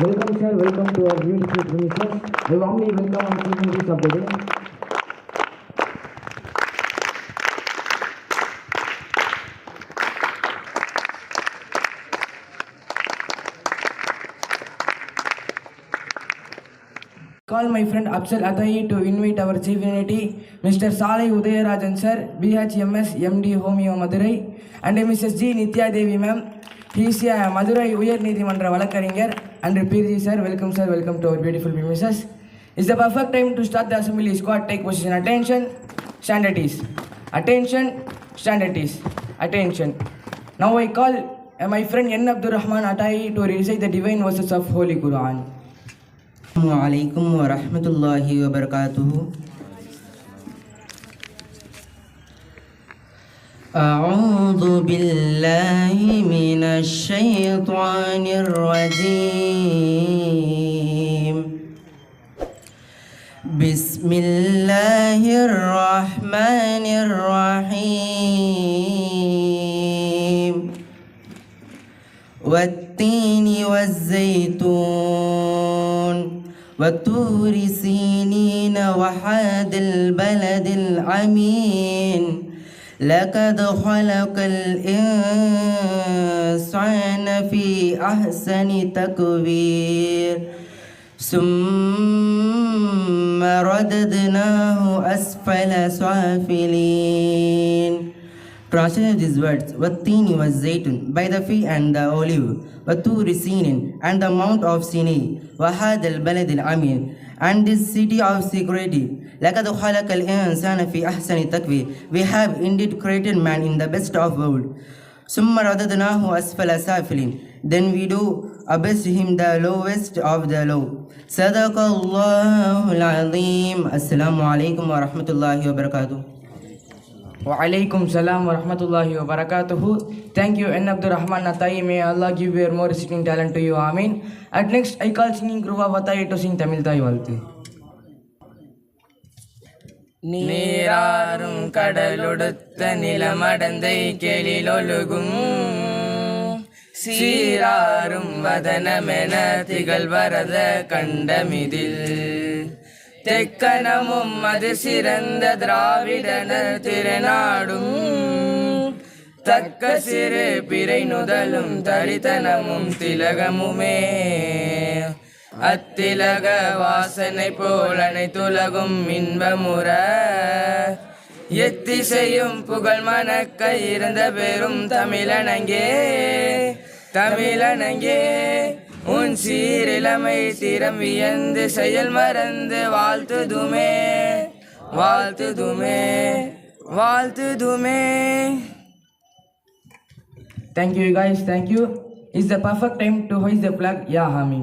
Welcome sir, welcome to our beautiful premises. I warmly welcome our chief guest of the day. Call my friend Afzal Atai to invite our chief dignitary, Mr. Saleh Udayarajan sir, BHMS MD Homeo Madurai, and Mrs. G. Nitya Devi ma'am. He is a Madurai Uyar Nidhimandra Valakaringer, and PG sir, welcome to our beautiful premises. It's the perfect time to start the assembly squad. Take position. Attention, stand at ease. Attention, stand at ease. Attention. Now I call my friend N. Abdur Rahman Atai to recite the divine verses of Holy Quran. Assalamu alaikum wa rahmatullahi wa barakatuh. أعوذ بالله من الشيطان الرجيم. بسم الله الرحمن الرحيم. والتين والزيتون وطور سينين وهذا البلد الأمين لقد خلق الإنسان في أحسن تقويم ثم رددناه أسفل سافلين. Translation of these words: Wattini was Zaytun, by the fig and the olive, Watturi Sinin, and the mount of Sinai, Wahad al Balad al Amin, and this city of security. Lakad khalaq al insana fi ahsani takwi. We have indeed created man in the best of world. Summa radadnahu asfala safilin. Then we do abase him the lowest of the low. Sadaqallahu al-azim. Assalamu alaikum wa rahmatullahi wa barakatuh. Wa alaikum salam wa rahmatullahi wa barakatuhu. Thank you, N. Abdur Rahman Atai. May Allah give your more singing talent to you. Amin. At next, I call singing group of Atai to sing Tamil Thai Valtu. நீராறும் கடலொடுத்த நிலமடந்தை கெளிலொழுகும் சீராறும் வதனமென திகழ்வரத கண்டமிதில் தெக்கணமும் அது சிறந்த திராவிடனர் திருநாடும் தக்க சிறு பிறை நுதலும் தரித்தனமும் திலகமுமே அத்திலக வாசனை போல் அனைத்துலகும் இன்பமுற எத்திசையும் புகழ் மணக்க இருந்த பெரும் தமிழனங்கே உன் சீரிழமை திறம் வியந்து செயல் மறந்து வாழ்த்துதுமே. Thank you guys, thank you. It's the perfect time to hoist the flag. Ya Hami.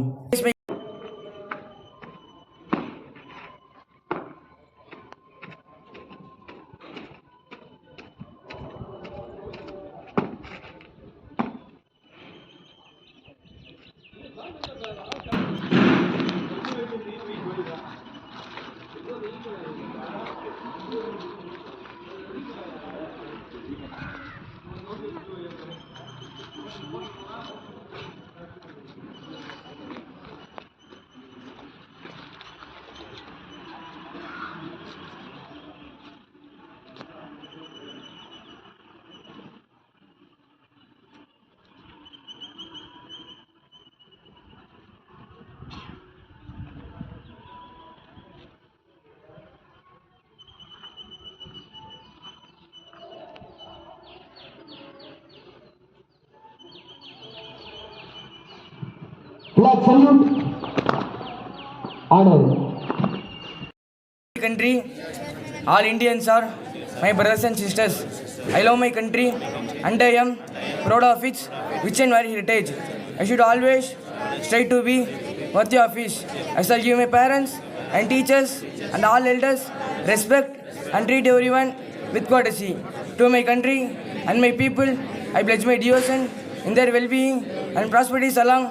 Flag salute. Honor. Country, all Indians are my brothers and sisters. I love my country and I am proud of its rich and varied heritage. I should always strive to be worthy of it. I shall give my parents and teachers and all elders respect and treat everyone with courtesy. To my country and my people, I pledge my devotion in their well-being and prosperity along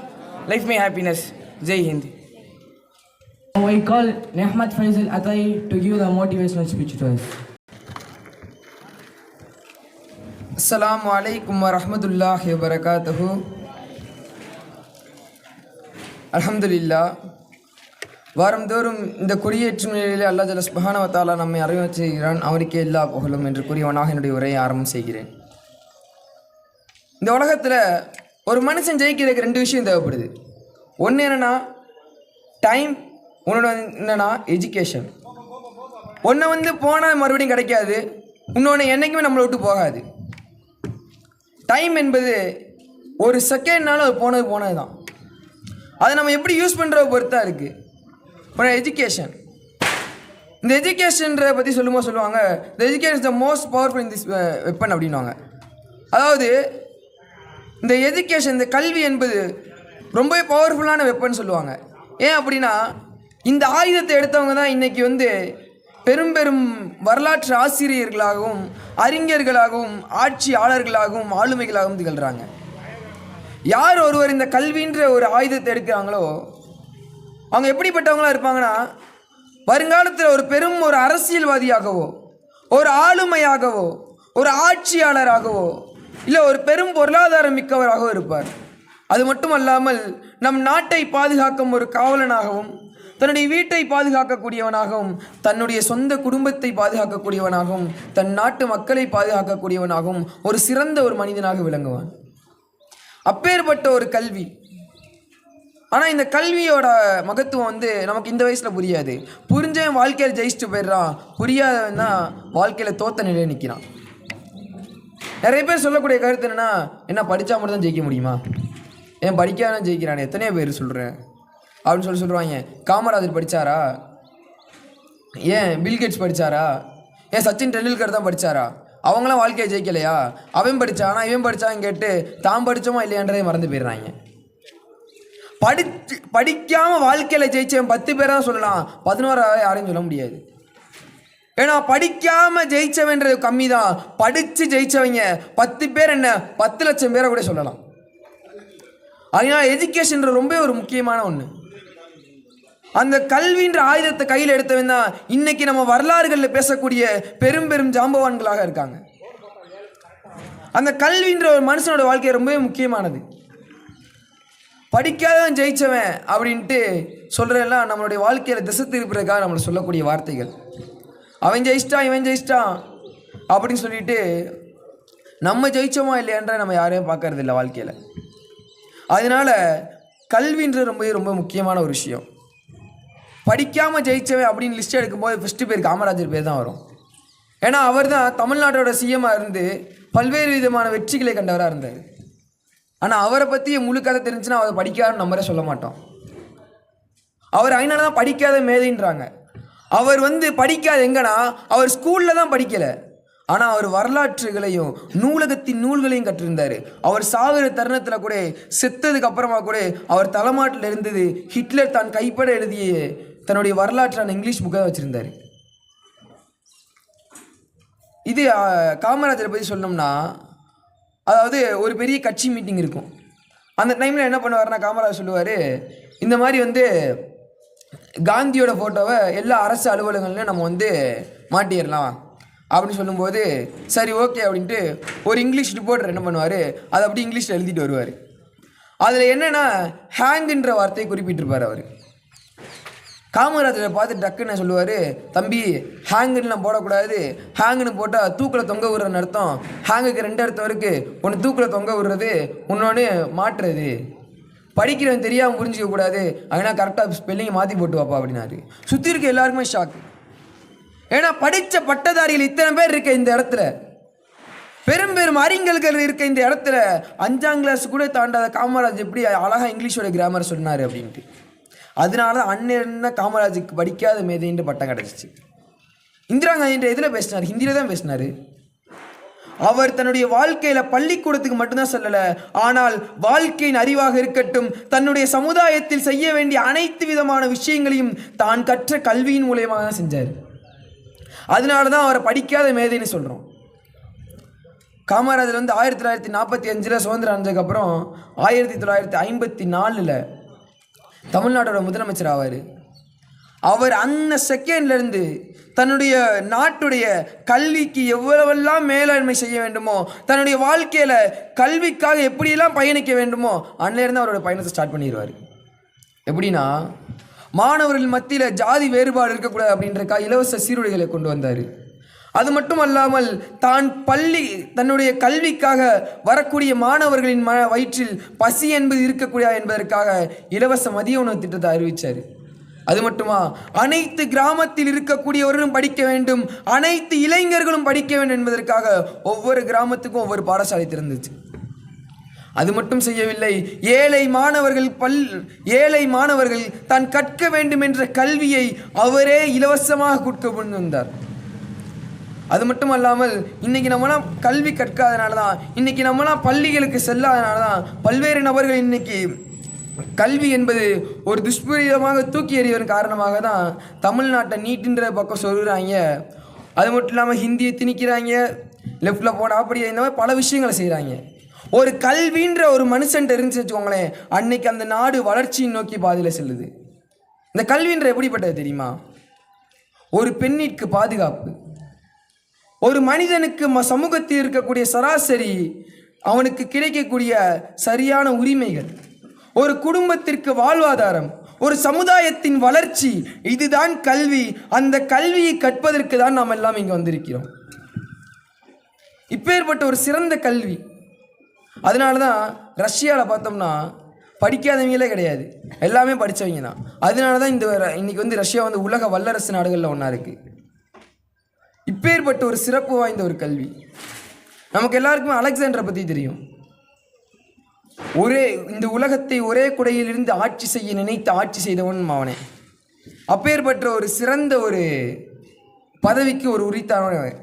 life my happiness. Jai Hind. Now I call Nehmat Faisal Atai to give the motivational speech to us. Assalamu alaikum wa rahmatullahi wa barakatuhu. அல்ஹம்துலில்லாஹ். வாரந்தோறும் இந்த கொடியேற்றும் நிலையிலே அல்லாஹ் ஜல்ல சுப்ஹானஹு வ தஆலா நம்மை அறிவிக்கச் செய்கிறான். அவனுக்கே எல்லா புகழும் என்று கூறியவனாக என்னுடைய உரையை ஆரம்பம் செய்கிறேன். இந்த உலகத்தில் ஒரு மனுஷன் ஜெயிக்கிறதுக்கு 2 விஷயம் தேவைப்படுது. ஒன்று என்னென்னா டைம், ஒன்று என்னென்னா எஜுகேஷன். ஒன்று போனால் மறுபடியும் கிடைக்காது, இன்னொன்று என்றைக்குமே நம்மளை விட்டு போகாது. டைம் என்பது ஒரு செகண்ட்னாலும் அது போனது தான். அதை நம்ம எப்படி யூஸ் பண்ணுறத பொறுத்தா இருக்குது. இப்போ எஜுகேஷன், இந்த எஜுகேஷன்ற பற்றி சொல்லுவாங்க த education is the most powerful in this weapon அப்படின்வாங்க. அதாவது இந்த எஜுகேஷன், இந்த கல்வி என்பது ரொம்பவே பவர்ஃபுல்லான வெப்பன் சொல்லுவாங்க. ஏன் அப்படின்னா இந்த ஆயுதத்தை எடுத்தவங்க தான் இன்றைக்கி பெரும் பெரும் வரலாற்று ஆசிரியர்களாகவும் அறிஞர்களாகவும் ஆட்சியாளர்களாகவும் ஆளுமைகளாகவும் திகழ்கிறாங்க. யார் ஒருவர் இந்த கல்வின்ற ஒரு ஆயுதத்தை எடுக்கிறாங்களோ அவங்க எப்படிப்பட்டவங்களாக இருப்பாங்கன்னா, வருங்காலத்தில் ஒரு பெரும் ஒரு அரசியல்வாதியாகவோ, ஒரு ஆளுமையாகவோ, ஒரு ஆட்சியாளராகவோ, இல்லை ஒரு பெரும் பொருளாதாரம் மிக்கவராகவும் இருப்பார். அது மட்டுமல்லாமல் நம் நாட்டை பாதுகாக்கும் ஒரு காவலனாகவும், தன்னுடைய வீட்டை பாதுகாக்கக்கூடியவனாகவும், தன்னுடைய சொந்த குடும்பத்தை பாதுகாக்கக்கூடியவனாகவும், தன் நாட்டு மக்களை பாதுகாக்கக்கூடியவனாகவும் ஒரு சிறந்த ஒரு மனிதனாக விளங்குவான். அப்பேற்பட்ட ஒரு கல்வி. ஆனால் இந்த கல்வியோட மகத்துவம் நமக்கு இந்த வயசில் புரியாது. புரிஞ்சவன் வாழ்க்கையில் ஜெயிச்சுட்டு போயிடுறான், புரியாதவன் தான் வாழ்க்கையில் தோத்த நிலையில் நிற்கிறான். நிறைய பேர் சொல்லக்கூடிய கருத்து என்னென்னா, என்ன படித்தா மட்டும் தான் ஜெயிக்க முடியுமா, ஏன் படிக்காதான் ஜெயிக்கிறானே எத்தனையோ பேர் சொல்கிறேன் அப்படின்னு சொல்லுவாங்க. காமராஜர் படித்தாரா, ஏன் பில்கேட்ஸ் படித்தாரா, ஏன் சச்சின் டெண்டுல்கர் தான் படித்தாரா, அவங்களாம் வாழ்க்கையை ஜெயிக்கலையா, அவன் படித்தானா இவன் படித்தான்னு கேட்டு தான் படித்தோமா இல்லையான்றதை மறந்து போயிடுறாங்க. படிக்காமல் வாழ்க்கையில் ஜெயிச்சவன் 10 பேர் தான் சொல்லலாம், 11 யாரையும் சொல்ல முடியாது. ஏன்னா படிக்காமல் ஜெயிச்சவன்றது கம்மி தான், படித்து ஜெயிச்சவங்க 10 பேர் என்ன 10 லட்சம் பேரை கூட சொல்லலாம். அதனால் எஜுகேஷன் ரொம்ப ஒரு முக்கியமான ஒன்று. அந்த கல்வின்ற ஆயுதத்தை கையில் எடுத்தவன் தான் இன்னைக்கு நம்ம வரலாறுகளில் பேசக்கூடிய பெரும் பெரும் ஜாம்பவான்களாக இருக்காங்க. அந்த கல்வின்ற ஒரு மனுஷனோட வாழ்க்கை ரொம்பவே முக்கியமானது. படிக்காதவன் ஜெயிச்சவன் அப்படின்ட்டு சொல்கிறதெல்லாம் நம்மளுடைய வாழ்க்கையில் திசை திருப்புறதுக்காக நம்மளை சொல்லக்கூடிய வார்த்தைகள். அவன் ஜெயிச்சிட்டான் இவன் ஜெயிச்சிட்டான் அப்படின்னு சொல்லிட்டு நம்ம ஜெயிச்சோமா இல்லையான்ற நம்ம யாரையும் பார்க்கறது இல்லை வாழ்க்கையில். அதனால் கல்வின்றது ரொம்ப முக்கியமான ஒரு விஷயம். படிக்காமல் ஜெயிச்சவன் அப்படின்னு லிஸ்ட் எடுக்கும்போது ஃபஸ்ட்டு பேர் காமராஜர் பேர் தான் வரும். ஏன்னா அவர் தான் தமிழ்நாட்டோட சிஎம்மாக இருந்து பல்வேறு விதமான வெற்றிகளை கண்டவராக இருந்தார். ஆனால் அவரை பற்றி முழு கதை தெரிஞ்சுன்னா அவரை படிக்காதுன்னு நம்மளே சொல்ல மாட்டோம். அவர் அதனால தான் படிக்காத மேதைன்றாங்க. அவர் படிக்காத எங்கன்னா அவர் ஸ்கூலில் தான் படிக்கலை, ஆனால் அவர் வரலாற்றுகளையும் நூலகத்தின் நூல்களையும் கற்றிருந்தார். அவர் சாகிற தருணத்தில் கூட, செத்ததுக்கு அப்புறமா கூட அவர் தலைமாட்டில் இருந்தது ஹிட்லர் தான் கைப்பட எழுதிய தன்னுடைய வரலாற்றான இங்கிலீஷ் புக்கை வச்சுருந்தார். இது காமராஜரை பற்றி சொன்னோம்னா, அதாவது ஒரு பெரிய கட்சி மீட்டிங் இருக்கும். அந்த டைமில் என்ன பண்ணுவார்னா காமராஜர் சொல்லுவார், இந்த மாதிரி காந்தியோட ஃபோட்டோவை எல்லா அரசு அலுவலகங்களையும் நம்ம மாட்டிடலாம் அப்படின்னு சொல்லும்போது சரி ஓகே அப்படின்ட்டு ஒரு இங்கிலீஷ் ரிப்போர்ட்டர் என்ன பண்ணுவார், அதை அப்படி இங்கிலீஷில் எழுதிட்டு வருவார். அதில் என்னென்னா ஹேங்குன்ற வார்த்தையை குறிப்பிட்டிருப்பார் அவர். காமராஜரை பார்த்து டக்குன்னு சொல்லுவார், தம்பி ஹேங்குன்னு போடக்கூடாது, ஹேங்குன்னு போட்டால் தூக்கில் தொங்க விடுறன்னு அர்த்தம். ஹேங்குக்கு 2 அர்த்தம் இருக்குது, ஒன்று தூக்கில் தொங்க விடுறது, இன்னொன்று மாட்டுறது. படிக்கிறவன் தெரியாமல் புரிஞ்சிக்கக்கூடாது, அதனால் கரெக்டாக ஸ்பெல்லிங்கை மாற்றி போட்டு வாப்பா அப்படின்னாரு. சுற்றி இருக்க எல்லாருக்குமே ஷாக். ஏன்னா படித்த பட்டதாரிகள் இத்தனை பேர் இருக்க இந்த இடத்துல, பெரும் பெரும் அறிஞர்கள் இருக்க இந்த இடத்துல 5ஆம் கிளாஸ் கூட தாண்டாத காமராஜ் எப்படி அழகாக இங்கிலீஷோட கிராமர் சொன்னார் அப்படின்ட்டு. அதனால தான் அண்ணன் காமராஜுக்கு படிக்காத மேதைன்ற பட்டம் கிடச்சிச்சு. இந்திரா காந்தின்ற இதில் பேசினார், ஹிந்தியில் தான் பேசினார். அவர் தன்னுடைய வாழ்க்கையில் பள்ளிக்கூடத்துக்கு மட்டும்தான் சொல்லலை, ஆனால் வாழ்க்கையின் அறிவாக இருக்கட்டும், தன்னுடைய சமுதாயத்தில் செய்ய வேண்டிய அனைத்து விதமான விஷயங்களையும் தான் கற்ற கல்வியின் மூலயமாக தான் செஞ்சார். அதனால தான் அவரை படிக்காத மேதைன்னு சொல்கிறோம். காமராஜர் 1945 சுதந்திரம் அடைஞ்சதுக்கப்புறம் 1954 தமிழ்நாட்டோட முதலமைச்சர் ஆவார். அவர் அந்த செகண்ட்லேருந்து தன்னுடைய நாட்டுடைய கல்விக்கு எவ்வளவெல்லாம் மேலாண்மை செய்ய வேண்டுமோ, தன்னுடைய வாழ்க்கையில் கல்விக்காக எப்படியெல்லாம் பயணிக்க வேண்டுமோ, அன்னிலேருந்து அவரோட பயணத்தை ஸ்டார்ட் பண்ணிடுவார். எப்படின்னா, மாணவர்கள் மத்தியில் ஜாதி வேறுபாடு இருக்கக்கூடாது அப்படின்றக்கா இலவச சீருடைகளை கொண்டு வந்தார். அது மட்டும் அல்லாமல் தன்னுடைய கல்விக்காக வரக்கூடிய மாணவர்களின் வயிற்றில் பசி என்பது இருக்கக்கூடாது என்பதற்காக இலவச மதிய உணவு திட்டத்தை அறிவித்தார். அது மட்டுமா, அனைத்து கிராமத்தில் இருக்கக்கூடியவர்களும் படிக்க வேண்டும், அனைத்து இளைஞர்களும் படிக்க வேண்டும் என்பதற்காக ஒவ்வொரு கிராமத்துக்கும் ஒவ்வொரு பாடசாலை திறந்துச்சு. அது மட்டும் செய்யவில்லை, ஏழை மாணவர்கள் தான் கற்க வேண்டும் என்ற கல்வியை அவரே இலவசமாக கொடுக்க கொண்டு வந்தார். அது மட்டும் அல்லாமல் இன்னைக்கு நம்மளாம் கல்வி கற்காதனால தான், இன்னைக்கு நம்மளாம் பள்ளிகளுக்கு செல்லாதனால தான் பல்வேறு நபர்கள் இன்னைக்கு கல்வி என்பது ஒரு துஷ்பிரயோகமாக தூக்கி எறிவதன் காரணமாக தான் தமிழ்நாட்டை நீட்டுன்ற பக்கம் சொல்கிறாங்க. அது மட்டும் இல்லாமல் ஹிந்தியை திணிக்கிறாங்க, லெஃப்டில் போனால் அப்படி இந்த மாதிரி பல விஷயங்களை செய்கிறாங்க. ஒரு கல்வின்ற ஒரு மனுஷன்ட்டு இருந்துச்சு வச்சுக்கோங்களேன், அன்னைக்கு அந்த நாடு வளர்ச்சியை நோக்கி பாதையில் செல்லுது. இந்த கல்வின்ற எப்படிப்பட்டது தெரியுமா? ஒரு பெண்ணிற்கு பாதுகாப்பு, ஒரு மனிதனுக்கு சமூகத்தில் இருக்கக்கூடிய சராசரி அவனுக்கு கிடைக்கக்கூடிய சரியான உரிமைகள், ஒரு குடும்பத்திற்கு வாழ்வாதாரம், ஒரு சமுதாயத்தின் வளர்ச்சி, இதுதான் கல்வி. அந்த கல்வியை கற்பதற்கு தான் நாம் எல்லாம் இங்கே வந்திருக்கிறோம். இப்பேற்பட்ட ஒரு சிறந்த கல்வி. அதனால தான் ரஷ்யாவில் பார்த்தோம்னா படிக்காதவங்களே கிடையாது, எல்லாமே படித்தவங்க தான். அதனால தான் இன்னைக்கு ரஷ்யா உலக வல்லரசு நாடுகளில் ஒன்றா இருக்குது. இப்பேற்பட்ட ஒரு சிறப்பு வாய்ந்த ஒரு கல்வி. நமக்கு எல்லாருக்குமே அலெக்சாண்டரை பற்றி தெரியும். இந்த உலகத்தை ஒரே குடையிலிருந்து ஆட்சி செய்ய நினைத்து ஆட்சி செய்தவன் அவனே. அப்பேற்பட்ட ஒரு சிறந்த ஒரு பதவிக்கு ஒரு உரித்தானவன்.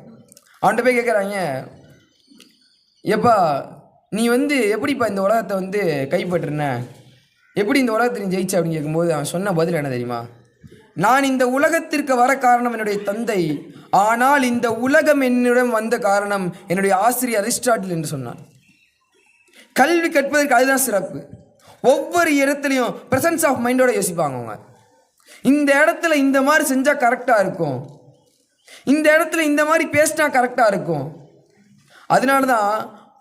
அவன்கிட்ட போய் கேட்குறாங்க, எப்பா நீ எப்படிப்பா இந்த உலகத்தை கைப்பற்றுன, எப்படி இந்த உலகத்தை நீ ஜெயிச்ச அப்படின்னு கேட்கும்போது அவன் சொன்ன பதில் என்ன தெரியுமா? நான் இந்த உலகத்திற்கு வர காரணம் என்னுடைய தந்தை, ஆனால் இந்த உலகம் என்னிடம் வந்த காரணம் என்னுடைய ஆசிரியர் அரிஸ்டாட்டில் என்று சொன்னான். கல்வி கற்பதற்கு அதுதான் சிறப்பு. ஒவ்வொரு இடத்துலையும் ப்ரெசன்ஸ் ஆஃப் மைண்டோட யோசிப்பாங்க அவங்க. இந்த இடத்துல இந்த மாதிரி செஞ்சால் கரெக்டாக இருக்கும், இந்த இடத்துல இந்த மாதிரி பேசினா கரெக்டாக இருக்கும். அதனால தான்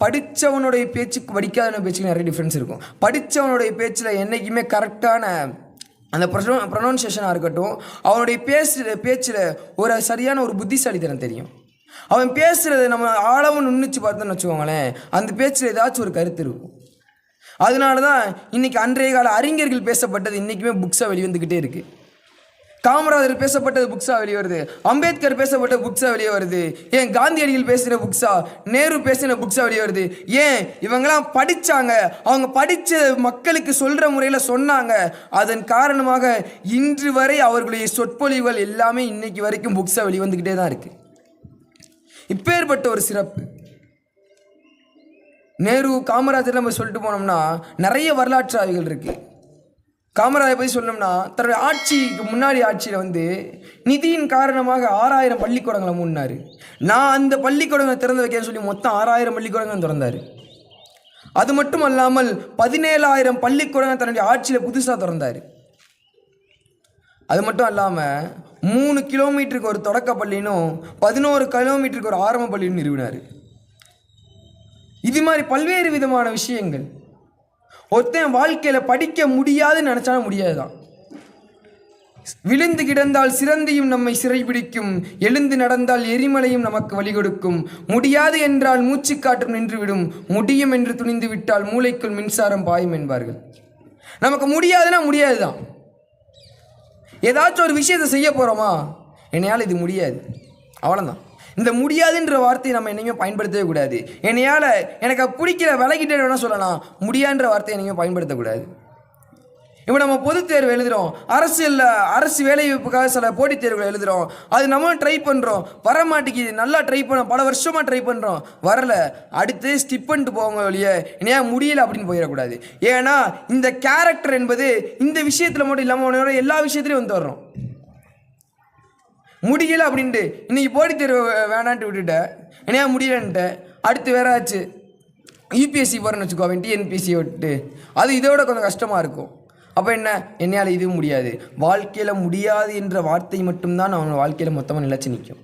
படித்தவனுடைய பேச்சுக்கு படிக்காதவனுடைய பேச்சுக்கு நிறைய டிஃப்ரென்ஸ் இருக்கும். படித்தவனுடைய பேச்சில் என்றைக்குமே கரெக்டான அந்த ப்ரொனவுன்சியேஷனாக இருக்கட்டும், அவனுடைய பேச்சில் ஒரு சரியான ஒரு புத்திசாலித்தனம் தெரியும். அவன் பேசுகிறத நம்ம ஆழமாக நுண்ணிச்சு பார்த்தோன்னு வச்சுக்கோங்களேன், அந்த பேச்சில் ஏதாச்சும் ஒரு கருத்து இருக்கும். அதனால தான் இன்றைக்கி அன்றைய கால அறிஞர்கள் பேசப்பட்டது இன்றைக்குமே புக்ஸாக வெளிவந்துக்கிட்டே இருக்குது. காமராஜர் பேசப்பட்டது புக்ஸாக வெளியே வருது, அம்பேத்கர் பேசப்பட்ட புக்ஸாக வெளியே வருது, ஏன் காந்தியடிகள் பேசின புக்ஸா, நேரு பேசின புக்ஸாக வெளியே வருது. ஏன் இவங்கெல்லாம் படித்தாங்க, அவங்க படித்த மக்களுக்கு சொல்கிற முறையில் சொன்னாங்க. அதன் காரணமாக இன்று வரை அவர்களுடைய சொற்பொழிவுகள் எல்லாமே இன்னைக்கு வரைக்கும் புக்ஸாக வெளிவந்துக்கிட்டே தான் இருக்குது. இப்பேற்பட்ட ஒரு சிறப்பு. நேரு காமராஜர் நம்ம சொல்லிட்டு போனோம்னா நிறைய வரலாற்று ஆய்வுகள் இருக்குது. காமராஜரை பற்றி சொன்னோம்னா தன்னுடைய ஆட்சிக்கு முன்னாடி ஆட்சியில் நிதியின் காரணமாக 6000 பள்ளிக்கூடங்களை மூடினார். நான் அந்த பள்ளிக்கூடங்களை திறந்து வைக்க சொல்லி மொத்தம் 6000 பள்ளிக்கூடங்கள் திறந்தார். அது மட்டும் அல்லாமல் 17000 பள்ளிக்கூடங்கள் தன்னுடைய ஆட்சியில் புதுசாக திறந்தார். அது மட்டும் இல்லாமல் 3 கிலோமீட்டருக்கு ஒரு தொடக்க பள்ளினும் 11 கிலோமீட்டருக்கு ஒரு ஆரம்ப பள்ளின்னு நிறுவினார். இது மாதிரி பல்வேறு விதமான விஷயங்கள். ஒருத்தன் வாழ்க்கையில் படிக்க முடியாதுன்னு நினச்சாலும் முடியாது தான். விழுந்து கிடந்தால் சிறந்தியும் நம்மை சிறைபிடிக்கும், எழுந்து நடந்தால் எரிமலையும் நமக்கு வழி கொடுக்கும், முடியாது என்றால் மூச்சு காற்றும் நின்றுவிடும், முடியும் என்று துணிந்து விட்டால் மூளைக்குள் மின்சாரம் பாயும் என்பார்கள். நமக்கு முடியாதுன்னா முடியாது தான். ஏதாச்சும் ஒரு விஷயத்தை செய்ய போகிறோமா, என்னையால் இது முடியாது, அவ்வளோதான். இந்த முடியாதுன்ற வார்த்தையை நம்ம என்னையுமே பயன்படுத்தவே கூடாது. எனக்கு பிடிக்கல விலகிட்டே வேணால் சொல்லலாம், முடியாதுன்ற வார்த்தையை என்னையுமே பயன்படுத்தக்கூடாது. இப்போ நம்ம பொதுத் தேர்வு எழுதுகிறோம், அரசு வேலைவாய்ப்புக்காக சில போட்டித் தேர்வுகள் எழுதுகிறோம், அது நம்மளும் ட்ரை பண்ணுறோம், வர மாட்டேங்குது, நல்லா ட்ரை பண்ணோம், பல வருஷமாக ட்ரை பண்ணுறோம், வரலை, அடுத்து ஸ்டிப் பண்ணிட்டு போவாங்க வழியே, என்னையா முடியலை அப்படின்னு போயிடக்கூடாது. ஏன்னா இந்த கேரக்டர் என்பது இந்த விஷயத்தில் மட்டும் இல்லாமல் எல்லா விஷயத்துலையும் வர்றோம். முடியலை அப்படின்ட்டு இன்றைக்கி போட்டித் தேர்வு வேணான்ட்டு விட்டுட்டேன், என்னையா முடியலன்ட்டு, அடுத்து வேற ஆச்சு யூபிஎஸ்சி போகிறேன்னு வச்சுக்கோ, அவன் டிஎன்பிஎஸ்சியை விட்டுட்டு, அது இதோட கொஞ்சம் கஷ்டமாக இருக்கும். அப்போ என்னையால் இதுவும் முடியாது. வாழ்க்கையில் முடியாது என்ற வார்த்தை மட்டும்தான் அவன் வாழ்க்கையில் மொத்தமாக நிலச்சி நிற்கும்.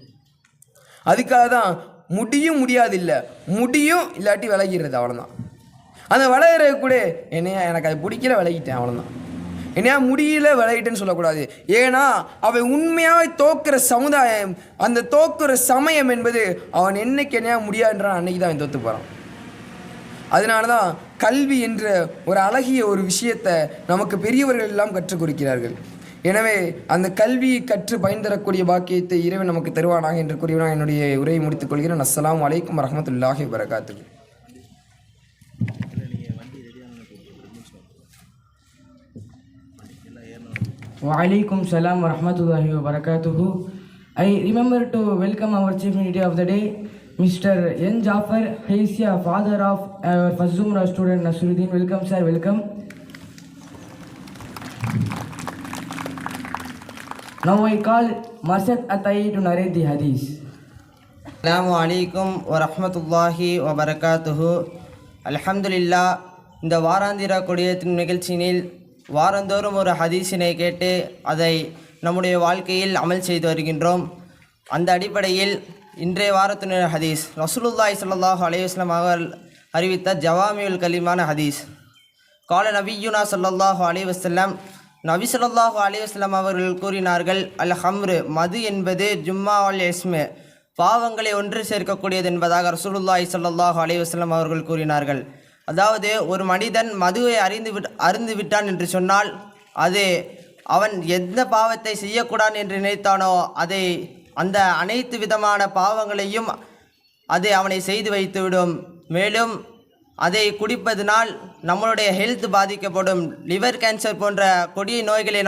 அதுக்காக தான் முடியும் முடியாது இல்லை, முடியும் இல்லாட்டி விலகிடுறது, அவ்வளோதான். அந்த விலகிறது கூட எனக்கு அது பிடிக்கல விலகிட்டேன், அவ்வளோதான். என்னையா முடியல விளையிட்டேன்னு சொல்லக்கூடாது. ஏன்னா அவன் உண்மையாக தோக்குற சமுதாயம், அந்த தோக்குற சமயம் என்பது அவன் என்னைக்கு என்னையா முடியாதுன்றான் அன்னைக்கு தான் அவன் தோற்று போகிறான். அதனால தான் கல்வி என்ற ஒரு அழகிய ஒரு விஷயத்தை நமக்கு பெரியவர்கள் எல்லாம் கற்றுக் கொடுக்கிறார்கள். எனவே அந்த கல்வியை கற்று பயன் தரக்கூடிய பாக்கியத்தை இறைவன் நமக்கு தருவானாக என்று கூறியவனாக என்னுடைய உரையை முடித்துக் கொள்கிறேன். அஸ்ஸலாமு அலைக்கும் வரஹ்மத்துல்லாஹி வபரகாத்துஹு. Waalaikum salam wa rahmatullahi wa barakatuhu. I remember to welcome our chief dignitary of the day, Mr. N. Jafar Haisia, father of our first Zumra student Nasruddin. Welcome sir, welcome. Now I call Marsad Atai to narrate the hadith. அஸ்ஸலாமு அலைக்கும் வரஹ்மத்துல்லாஹி வபரகாத்துஹு. அல்ஹம்துலில்லா. இந்த வாராந்திர கொடியேற்றும் நிகழ்ச்சியினில் வாரந்தோறும் ஒரு ஹதீஸினை கேட்டு அதை நம்முடைய வாழ்க்கையில் அமல் செய்து வருகின்றோம். அந்த அடிப்படையில் இன்றைய வாரத்தினுடைய ஹதீஸ் ரசூலுல்லாஹி ஸல்லல்லாஹு அலைஹி வஸல்லம் அவர்கள் அறிவித்த ஜவாமியுல் கலிமான ஹதீஸ். கால நபியுனா ஸல்லல்லாஹு அலைஹி வஸல்லம், நபி ஸல்லல்லாஹு அலைஹி வஸல்லம் அவர்கள் கூறினார்கள், அல் ஹம்ரு, மது என்பது ஜும்மா அல் இஸ்மு, பாவங்களை ஒன்று சேர்க்கக்கூடியது என்பதாக ரசூலுல்லாஹி ஸல்லல்லாஹு அலைஹி வஸல்லம் அவர்கள் கூறினார்கள். அதாவது ஒரு மனிதன் மதுவை அருந்து விட்டான் என்று சொன்னால் அது அவன் எந்த பாவத்தை செய்யக்கூடாது என்று நினைத்தானோ அந்த அனைத்து விதமான பாவங்களையும் அது அவனை செய்து வைத்துவிடும். மேலும் அதை குடிப்பதனால் நம்மளுடைய ஹெல்த் பாதிக்கப்படும். லிவர் கேன்சர் போன்ற கொடிய நோய்களை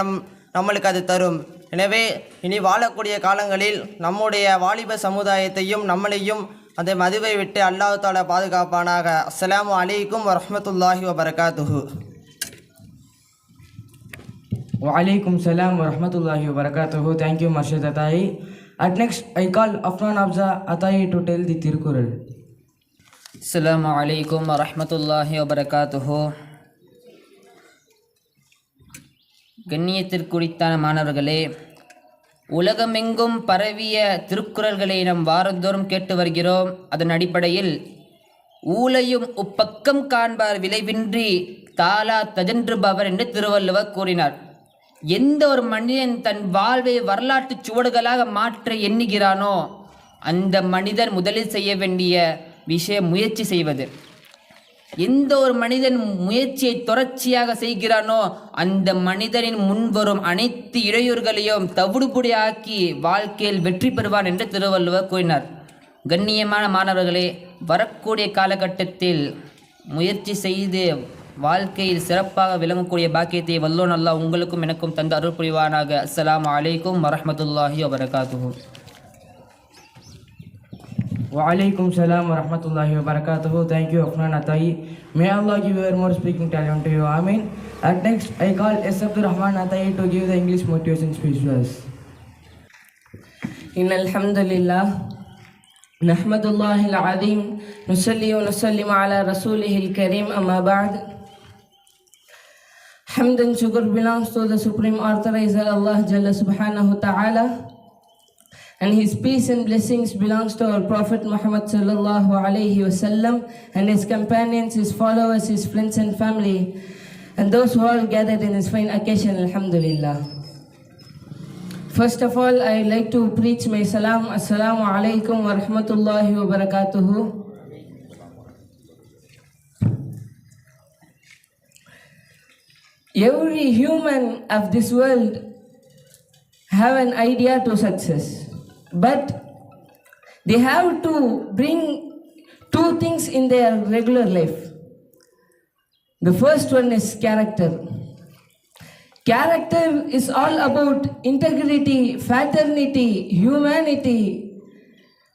நம்மளுக்கு அது தரும். எனவே இனி வாழக்கூடிய காலங்களில் நம்முடைய வாலிப சமுதாயத்தையும் நம்மளையும் அந்த மதுவை விட்டு அல்லாஹ் தஆலா பாதுகாப்பானாக. அஸ்ஸலாமு அலைக்கும் வரஹ்மத்துல்லாஹி வபரகாத்துஹு. Waalaikum salam wa rahmatullahi wa barakatuhu. Thank you Marshad Atai. At next I call Afnan Abza Atai to tell the Tirkural. அஸ்ஸலாமு அலைக்கும் வரஹ்மத்துல்லாஹி வபரகாத்துஹு. கண்ணியத்திற்குரித்தான மாணவர்களே, உலகமெங்கும் பரவிய திருக்குறள்களை நாம் வாரந்தோறும் கேட்டு வருகிறோம். அதன் அடிப்படையில் ஊலையும் உப்பக்கம் காண்பார் விளைவின்றி தாலா தஜன்றுபவர் என்று திருவள்ளுவர் கூறினார். எந்த ஒரு மனிதன் தன் வாழ்வை வரலாற்று சுவடுகளாக மாற்ற எண்ணுகிறானோ அந்த மனிதன் முதலில் செய்ய வேண்டிய விஷயம் முயற்சி செய்வது. எந்த ஒரு மனிதன் முயற்சியை தொடர்ச்சியாக செய்கிறானோ அந்த மனிதனின் முன்வரும் அனைத்து இடையூறுகளையும் தவிடுபொடியாக்கி வாழ்க்கையில் வெற்றி பெறுவான் என்று திருவள்ளுவர் கூறினார். கண்ணியமான மாணவர்களே, வரக்கூடிய காலகட்டத்தில் முயற்சி செய்து வாழ்க்கையில் சிறப்பாக விளங்கக்கூடிய பாக்கியத்தை வல்லோன் அல்லாஹ் உங்களுக்கும் எனக்கும் தந்து அருள் புரிவானாக. அஸ்ஸலாமு அலைக்கும் வரஹ்மத்துல்லாஹி வபரகாத்துஹு. Waalaikum salam wa rahmatullahi wa barakatuhu. Thank you Afnan Atai. May Allah give you more speaking talent to you. Amen. At next I call S. Abdul Rahman Atai to give the English motivation speech to us. إن الحمد لله نحمد الله العظيم نصلي ونسلم على رسوله الكريم أما بعد. حمد and shukr belongs to the supreme authorizer Allah Jalla Subhanahu Ta'ala, and his peace and blessings belongs to our Prophet Muhammad Sallallahu Alaihi Wasallam and his companions, his followers, his friends and family, and those who all gathered in this fine occasion. Alhamdulillah. First of all, I like to preach my salam. Assalamu alaikum wa rahmatullahi wa barakatuhu. Every human of this world have an idea to success, but they have to bring two things in their regular life. The first one is character. Character is all about integrity, fraternity, humanity,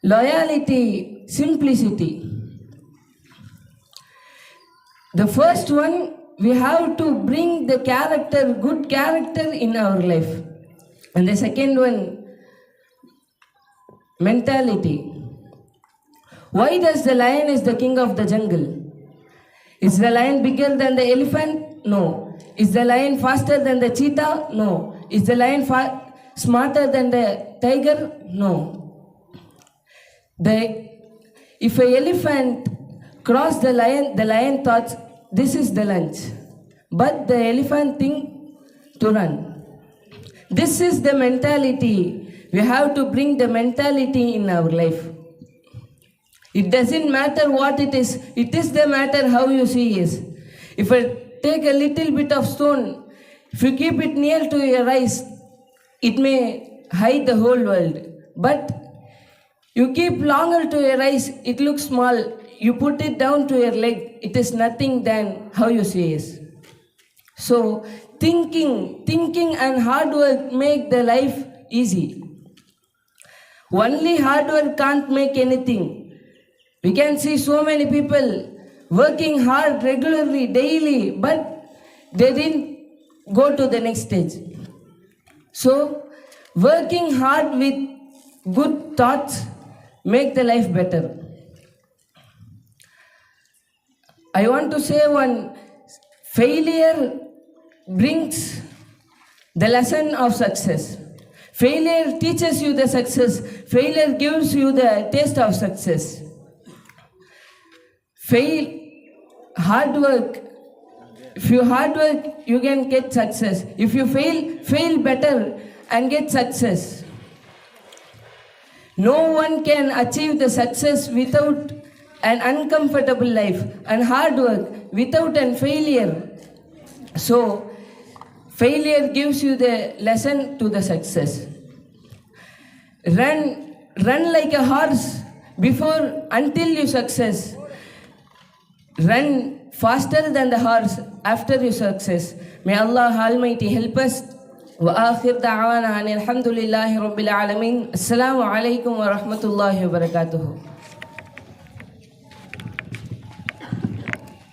loyalty, simplicity. The first one, we have to bring the character, good character in our life. And the second one, mentality. Why does the lion is the king of the jungle? Is the lion bigger than the elephant? No. Is the lion faster than the cheetah? No. Is the lion smarter than the tiger? No. If an elephant crossed the lion thought this is the lunch. But the elephant think to run. This is the mentality. We have to bring the mentality in our life. It doesn't matter what it is the matter how you see it. If I take a little bit of stone, if you keep it near to your eyes, it may hide the whole world. But you keep longer to your eyes, it looks small. You put it down to your leg, it is nothing than how you see it. So thinking and hard work make the life easy. Only hard work can't make anything. We can see so many people working hard regularly, daily, but they didn't go to the next stage. So working hard with good thoughts make the life better. I want to say one, failure brings the lesson of success. Failure teaches you the success. Failure gives you the taste of success. Hard work. If you hard work, you can get success. If you fail better and get success. No one can achieve the success without an uncomfortable life and hard work, without an failure. So, failure gives you the lesson to the success. Run like a horse until you success. Run faster than the horse after your success. May Allah Almighty help us. وآخر دعوانا أن الحمد لله رب العالمين. السلام عليكم ورحمة الله وبركاته.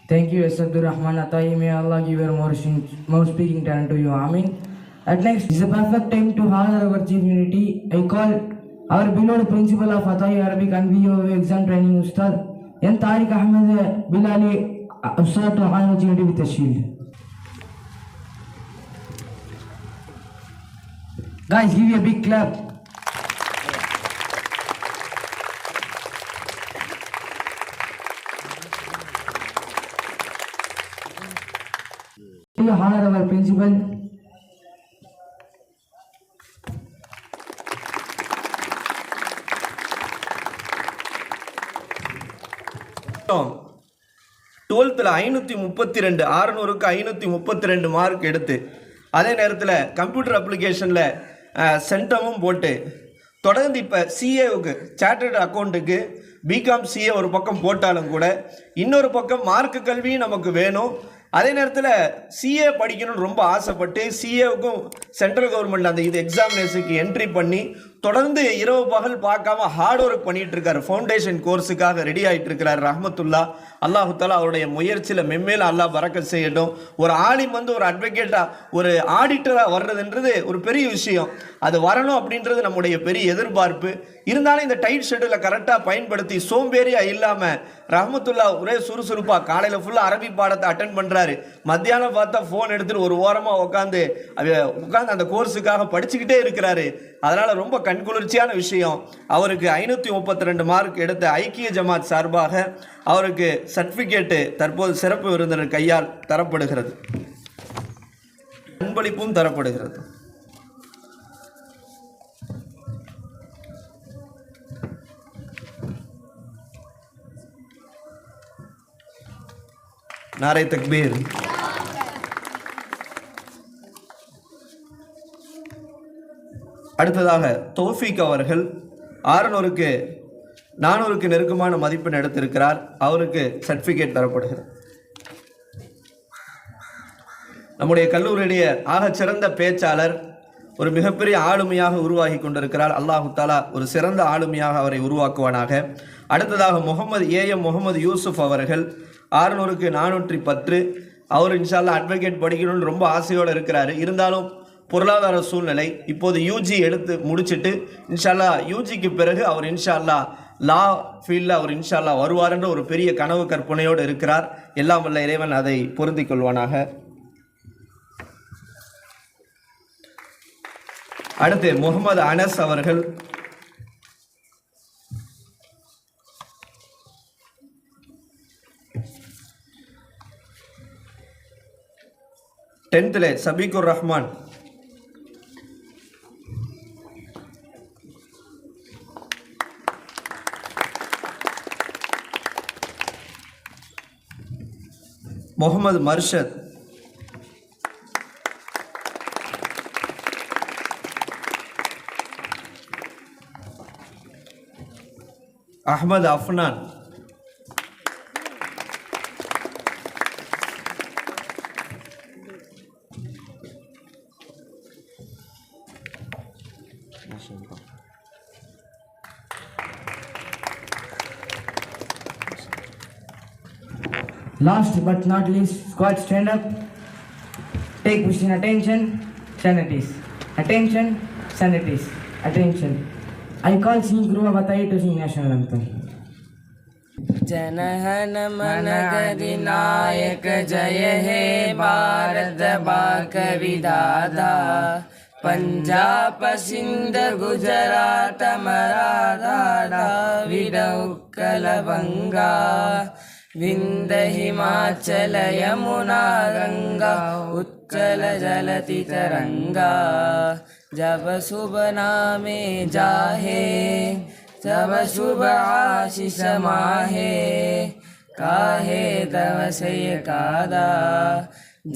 Thank you, S. Abdul Rahman Atai. May Allah give your more speaking talent to you. Amin. At next, is a perfect time to honor our chief unity. I call our beloved principal of Atai Arabic and VO exam training Ustad, N. Tariq Ahmed Bilali Ustad, to honor unity with a shield. Guys, give you a big clap. To honor our principal. டுவெல்த்தில் 532 600க்கு 532 mark எடுத்து அதே நேரத்தில் computer அப்ளிகேஷனில் சென்டமும் போட்டு தொடர்ந்து இப்போ சிஏவுக்கு chartered அக்கௌண்ட்டுக்கு BCom CA ஒரு பக்கம் போட்டாலும் கூட இன்னொரு பக்கம் மார்க்கு கல்வியும் நமக்கு வேணும். அதே நேரத்தில் சிஏ படிக்கணும்னு ரொம்ப ஆசைப்பட்டு சிஏவுக்கும் சென்ட்ரல் கவர்மெண்ட் அந்த எக்ஸாமினேஷனுக்கு என்ட்ரி பண்ணி தொடர்ந்து இரவு பகல் பார்க்காம ஹார்ட் ஒர்க் பண்ணிட்டு இருக்காரு. ஃபவுண்டேஷன் கோர்ஸுக்காக ரெடி ஆகிட்டு இருக்கிறார். ரஹ்மத்துல்லா, அல்லாஹு தாலா அவருடைய முயற்சியில் மென்மேலும் அல்லாஹ் பரக்கத் செய்யட்டும். ஒரு ஆலிம் ஒரு அட்வொகேட்டாக ஒரு ஆடிட்டராக வர்றதுன்றது ஒரு பெரிய விஷயம். அது வரணும் அப்படின்றது நம்முடைய பெரிய எதிர்பார்ப்பு. இருந்தாலும் இந்த டைட் ஷெட்யூலை கரெக்டாக பயன்படுத்தி சோம்பேறியாக இல்லாமல் ரஹ்மத்துல்லா ஒரே சுறுசுறுப்பாக காலையில் ஃபுல்லாக அரபி பாடத்தை அட்டன் பண்ணுறாரு. மத்தியானம் பார்த்தா ஃபோன் எடுத்துகிட்டு ஒரு ஓரமாக உட்காந்து அந்த கோர்ஸுக்காக படிச்சுக்கிட்டே இருக்கிறாரு. அதனால் ரொம்ப கண்குளிர்ச்சியான விஷயம். அவருக்கு 532 மார்க் எடுத்த ஐக்கிய ஜமாத் சார்பாக அவருக்கு சர்டிஃபிகேட்டு தற்போது சிறப்பு விருந்தினர் கையால் தரப்படுகிறது, அன்பளிப்பும் தரப்படுகிறது. நாரை தக்பீர். அடுத்ததாக தௌஃபீக் அவர்கள் 600க்கு 400க்கு நெருக்கமான மதிப்பெண் எடுத்திருக்கிறார். அவருக்கு சர்டிஃபிகேட் தரப்படுகிறது. நம்முடைய கல்லூரியுடைய ஆகச்சிறந்த பேச்சாளர், ஒரு மிகப்பெரிய ஆளுமையாக உருவாகி கொண்டிருக்கிறார். அல்லாஹு தாலா ஒரு சிறந்த ஆளுமையாக அவரை உருவாக்குவானாக. அடுத்ததாக முகமது யூசுப் அவர்கள் 600க்கு 410. அவர் இன்ஷால்லா அட்வொகேட் படிக்கணும்னு ரொம்ப ஆசையோடு இருக்கிறாரு. இருந்தாலும் பொருளாதார சூழ்நிலை, இப்போது யூஜி எடுத்து முடிச்சுட்டு இன்ஷால்லா யூஜிக்கு பிறகு அவர் இன்ஷால்லா லா ஃபீல்டில் அவர் இன்ஷால்லா வருவார் என்ற ஒரு பெரிய கனவு கற்பனையோடு இருக்கிறார். எல்லாம் வல்ல இறைவன் அதை பொருந்திக் கொள்வானாக. அடுத்து முகமது அனஸ் அவர்கள் 10th சபீக்குர் Rahman. Mohammed மர்ஷத். Ahmad Afnan. Last but not least, squad stand up. Take position, attention, stand at ease. Attention, stand at ease. Attention. I call Singh Guru Avatai to sing national anthem. जनहन मन गदिनायक जय हे भारत बाक विदाता पंजाब सिंध गुजरात मराठा द्राविड उत्कल बंगा विंध्य हिमाचल यमुना गंगा उत्कल जलति तरंगा जब शुभ नामे जाहे तब शुभ आशीष माहे काहे तव सय कादा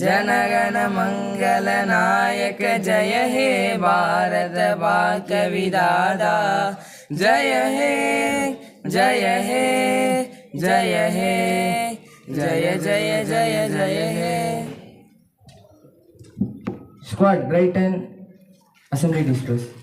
जनगण मंगल नायक जय हे भारत बाक विदाता जय हे जय हे जय हे जय जय जय जय हे. Squad, right hand, assembly disperse.